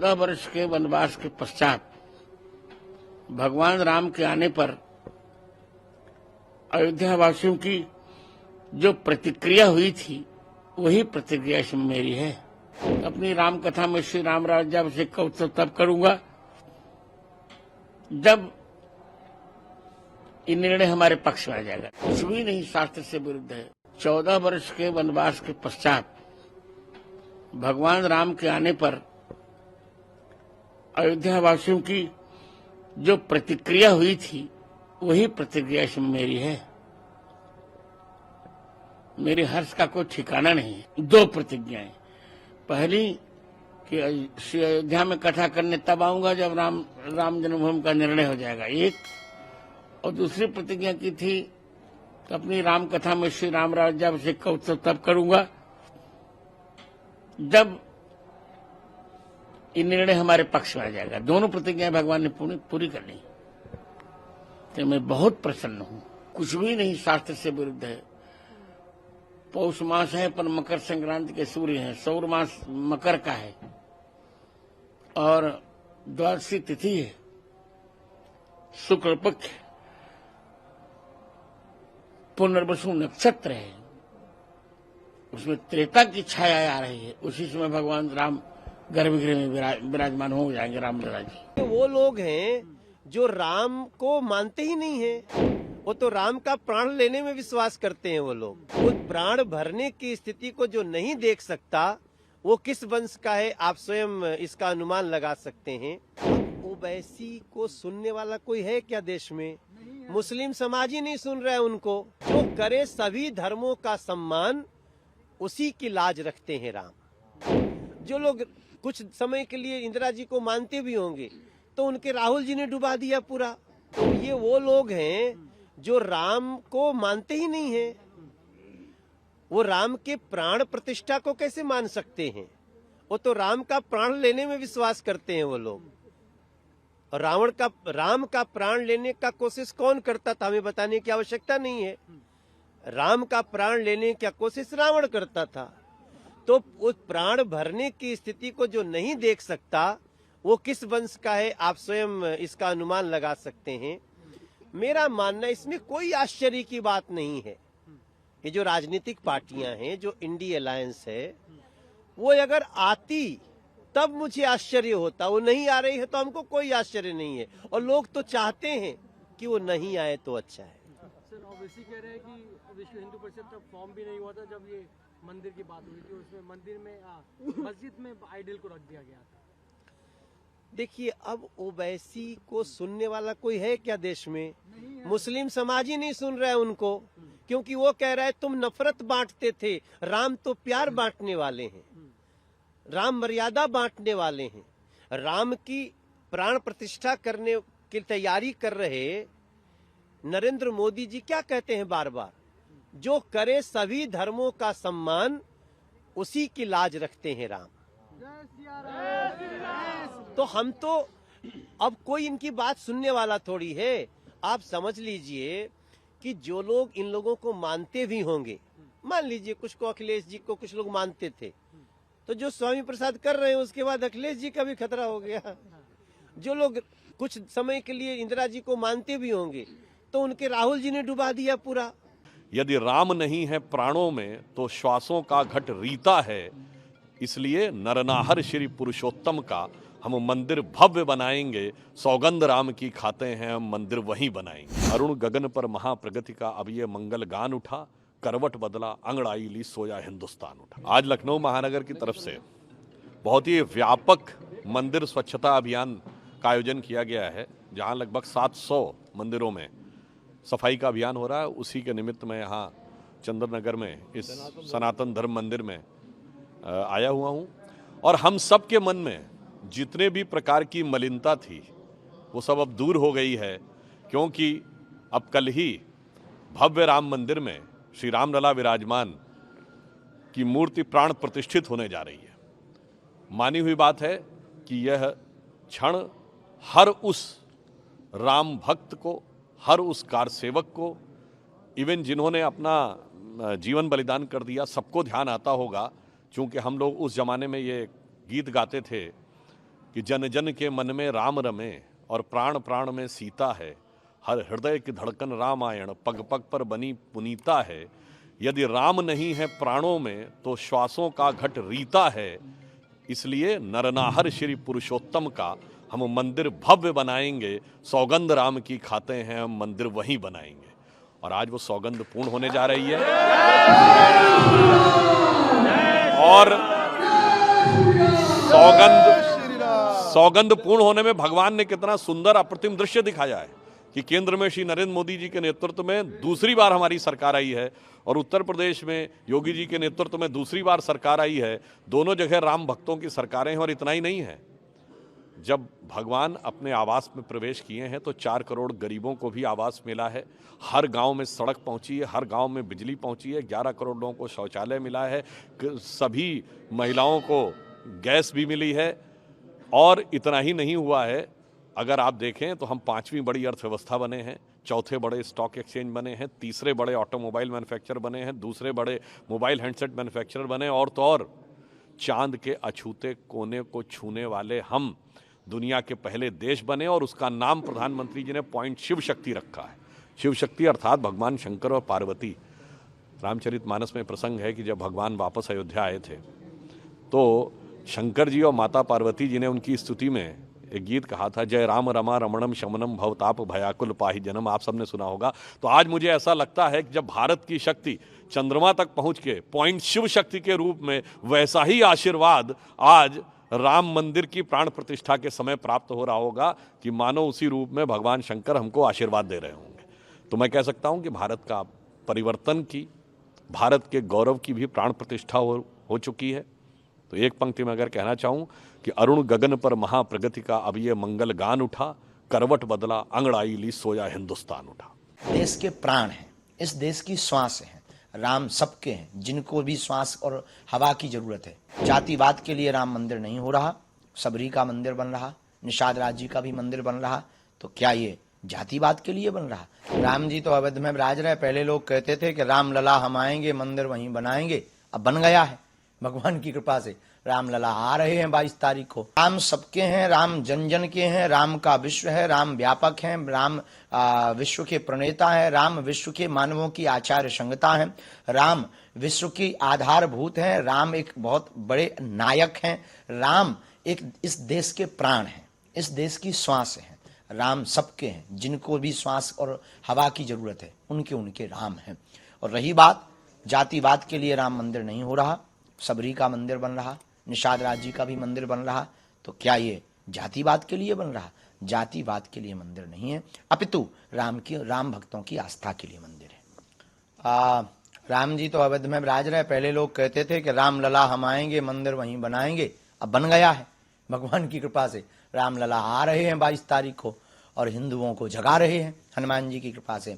14 वर्ष के वनवास के पश्चात भगवान राम के आने पर अयोध्या वासियों की जो प्रतिक्रिया हुई थी वही प्रतिक्रिया इसमें मेरी है। अपनी राम कथा में श्री राम राज्याभिषेक का उत्सव तब करूंगा जब ये निर्णय हमारे पक्ष में आ जाएगा। कुछ भी नहीं शास्त्र से विरुद्ध है। 14 वर्ष के वनवास के पश्चात भगवान राम के आने पर अयोध्या वासियों की जो प्रतिक्रिया हुई थी वही प्रतिक्रिया इसमें मेरी है। मेरे हर्ष का कोई ठिकाना नहीं है। 2 प्रतिज्ञाएं। पहली कि श्री अयोध्या में कथा करने तब आऊंगा जब राम जन्मभूमि का निर्णय हो जाएगा, एक। और दूसरी प्रतिज्ञा की थी कि अपनी राम कथा में श्री राम राज्याभिषेक का उत्सव तब करूंगा जब ये निर्णय हमारे पक्ष में आ जाएगा। दोनों प्रतिज्ञाएं भगवान ने पूरी कर ली, तो मैं बहुत प्रसन्न हूं। कुछ भी नहीं शास्त्र से विरुद्ध है। पौष मास है पर मकर संक्रांति के सूर्य हैं। सौर मास मकर का है और द्वादशी तिथि है, शुक्ल पक्ष, पुनर्वसु नक्षत्र है। उसमें त्रेता की छाया आ रही है। उसी समय भगवान राम गर्भगृह में विराजमान हो जाएंगे रामलला जी। वो लोग हैं जो राम को मानते ही नहीं है, वो तो राम का प्राण लेने में विश्वास करते हैं। वो लोग वो प्राण भरने की स्थिति को जो नहीं देख सकता वो किस वंश का है, आप स्वयं इसका अनुमान लगा सकते हैं। ओवैसी को सुनने वाला कोई है क्या देश में? मुस्लिम समाज ही नहीं सुन रहा है उनको। जो करे सभी धर्मों का सम्मान उसी की लाज रखते हैं राम। जो लोग कुछ समय के लिए इंदिरा जी को मानते भी होंगे तो उनके राहुल जी ने डुबा दिया पूरा। तो ये वो लोग हैं जो राम को मानते ही नहीं है। वो राम के प्राण प्रतिष्ठा को कैसे मान सकते हैं? वो तो राम का प्राण लेने में विश्वास करते हैं वो लोग। और राम का प्राण लेने का कोशिश कौन करता था, हमें बताने की आवश्यकता नहीं है। राम का प्राण लेने की कोशिश रावण करता था। तो उस प्राण भरने की स्थिति को जो नहीं देख सकता वो किस वंश का है, आप स्वयं इसका अनुमान लगा सकते हैं। मेरा मानना इसमें कोई आश्चर्य की बात नहीं है। ये जो राजनीतिक पार्टियां हैं, जो इंडी अलायंस है, वो अगर आती तब मुझे आश्चर्य होता। वो नहीं आ रही है तो हमको कोई आश्चर्य नहीं है। और लोग तो चाहते हैं कि वो नहीं आए तो अच्छा है। सर ओवैसी कह रहे हैं कि विश्व हिंदू परिषद तब फॉर्म भी नहीं हुआ था जब ये मंदिर की बात हुई थी। उसमें मंदिर में मस्जिद में आइडल को रख दिया गया था। देखिए, अब ओवैसी को सुनने वाला कोई है क्या देश में? मुस्लिम समाज ही नहीं सुन रहा है उनको, क्योंकि वो कह रहा है तुम नफरत बांटते थे, राम तो प्यार बांटने वाले हैं, राम मर्यादा बांटने वाले हैं। राम की प्राण प्रतिष्ठा करने की तैयारी कर रहे नरेंद्र मोदी जी क्या कहते हैं बार बार? जो करे सभी धर्मों का सम्मान उसी की लाज रखते हैं राम। तो हम तो अब कोई इनकी बात सुनने वाला थोड़ी है। आप समझ लीजिए कि जो लोग इन लोगों को मानते भी होंगे, मान लीजिए कुछ को अखिलेश जी को कुछ लोग मानते थे, तो जो स्वामी प्रसाद कर रहे हैं उसके बाद अखिलेश जी का भी खतरा हो गया। जो लोग कुछ समय के लिए इंदिरा जी को मानते भी होंगे तो उनके राहुल जी ने डुबा दिया पूरा। यदि राम नहीं है प्राणों में तो श्वासों का घट रीता है। इसलिए नरनाहर श्री पुरुषोत्तम का हम मंदिर भव्य बनाएंगे। सौगंध राम की खाते हैं, हम मंदिर वहीं बनाएंगे। अरुण गगन पर महाप्रगति का अब ये मंगल गान उठा, करवट बदला अंगड़ाई ली सोया हिंदुस्तान उठा। आज लखनऊ महानगर की तरफ से बहुत ही व्यापक मंदिर स्वच्छता अभियान का आयोजन किया गया है, जहां लगभग 700 मंदिरों में सफाई का अभियान हो रहा है। उसी के निमित्त मैं यहाँ चंद्रनगर में इस सनातन धर्म मंदिर में आया हुआ हूँ। और हम सब के मन में जितने भी प्रकार की मलिनता थी वो सब अब दूर हो गई है, क्योंकि अब कल ही भव्य राम मंदिर में श्री रामलला विराजमान की मूर्ति प्राण प्रतिष्ठित होने जा रही है। मानी हुई बात है कि यह क्षण हर उस राम भक्त को, हर उस कार सेवक को, इवन जिन्होंने अपना जीवन बलिदान कर दिया, सबको ध्यान आता होगा। चूँकि हम लोग उस जमाने में ये गीत गाते थे कि जन जन के मन में राम रमे और प्राण प्राण में सीता है। हर हृदय की धड़कन रामायण पग पग पर बनी पुनीता है। यदि राम नहीं है प्राणों में तो श्वासों का घट रीता है। इसलिए नरनाहर श्री पुरुषोत्तम का हम मंदिर भव्य बनाएंगे। सौगंध राम की खाते हैं हम मंदिर वहीं बनाएंगे। और आज वो सौगंध पूर्ण होने जा रही है। और सौगंध पूर्ण होने में भगवान ने कितना सुंदर अप्रतिम दृश्य दिखाया है कि केंद्र में श्री नरेंद्र मोदी जी के नेतृत्व में दूसरी बार हमारी सरकार आई है और उत्तर प्रदेश में योगी जी के नेतृत्व में दूसरी बार सरकार आई है। दोनों जगह राम भक्तों की सरकारें हैं। और इतना ही नहीं है, जब भगवान अपने आवास में प्रवेश किए हैं तो 4 करोड़ गरीबों को भी आवास मिला है। हर गांव में सड़क पहुंची है, हर गांव में बिजली पहुंची है, 11 करोड़ लोगों को शौचालय मिला है, सभी महिलाओं को गैस भी मिली है। और इतना ही नहीं हुआ है, अगर आप देखें तो हम 5वीं बड़ी अर्थव्यवस्था बने हैं, 4थे बड़े स्टॉक एक्सचेंज बने हैं, 3रे बड़े ऑटोमोबाइल मैन्युफैक्चरर बने हैं, 2रे बड़े मोबाइल हैंडसेट मैन्युफैक्चरर बने। और तो और चांद के अछूते कोने को छूने वाले हम दुनिया के पहले देश बने। और उसका नाम प्रधानमंत्री जी ने पॉइंट शिव शक्ति रखा है। शिव शक्ति अर्थात भगवान शंकर और पार्वती। रामचरितमानस में प्रसंग है कि जब भगवान वापस अयोध्या आए थे तो शंकर जी और माता पार्वती जी ने उनकी स्तुति में एक गीत कहा था, जय राम रमा रमणम शमनम भवताप भयाकुल पाहि जन्म। आप सबने सुना होगा। तो आज मुझे ऐसा लगता है कि जब भारत की शक्ति चंद्रमा तक पहुंच के पॉइंट शिव शक्ति के रूप में, वैसा ही आशीर्वाद आज राम मंदिर की प्राण प्रतिष्ठा के समय प्राप्त हो रहा होगा कि मानो उसी रूप में भगवान शंकर हमको आशीर्वाद दे रहे होंगे। तो मैं कह सकता हूं कि भारत का परिवर्तन की, भारत के गौरव की भी प्राण प्रतिष्ठा हो चुकी है। तो एक पंक्ति में अगर कहना चाहूं कि अरुण गगन पर महाप्रगति का अब ये मंगल गान उठा, करवट बदला अंगड़ाई ली सोया हिंदुस्तान उठा। देश के प्राण हैं, इस देश की श्वास हैं। राम सबके हैं, जिनको भी श्वास और हवा की जरूरत है। जातिवाद के लिए राम मंदिर नहीं हो रहा, सबरी का मंदिर बन रहा, निषाद राज जी का भी मंदिर बन रहा। तो क्या ये जातिवाद के लिए बन रहा? राम जी तो अवध में विराज रहे। पहले लोग कहते थे कि राम लला हम आएंगे मंदिर वहीं बनाएंगे, अब बन गया है भगवान की कृपा से। राम लला आ रहे हैं 22 तारीख को। राम सबके हैं, राम जन जन के हैं, राम का विश्व है, राम व्यापक हैं, राम विश्व के प्रणेता है, राम विश्व के मानवों की आचार्य संगता है, राम विश्व की आधारभूत है, राम एक बहुत बड़े नायक हैं, राम एक इस देश के प्राण हैं, इस देश की श्वास हैं। राम सबके हैं, जिनको भी श्वास और हवा की जरूरत है उनके उनके राम हैं। और रही बात जातिवाद के लिए राम मंदिर नहीं हो रहा, सबरी का मंदिर बन रहा, निषाद राज जी का भी मंदिर बन रहा। तो क्या ये जातिवाद के लिए बन रहा? जातिवाद के लिए मंदिर नहीं है, अपितु राम भक्तों की आस्था के लिए मंदिर है। राम जी तो अवध में विराज रहे। पहले लोग कहते थे कि राम लला हम आएंगे मंदिर वहीं बनाएंगे, अब बन गया है भगवान की कृपा से। राम लला आ रहे हैं 22 तारीख को और हिंदुओं को जगा रहे हैं हनुमान जी की कृपा से।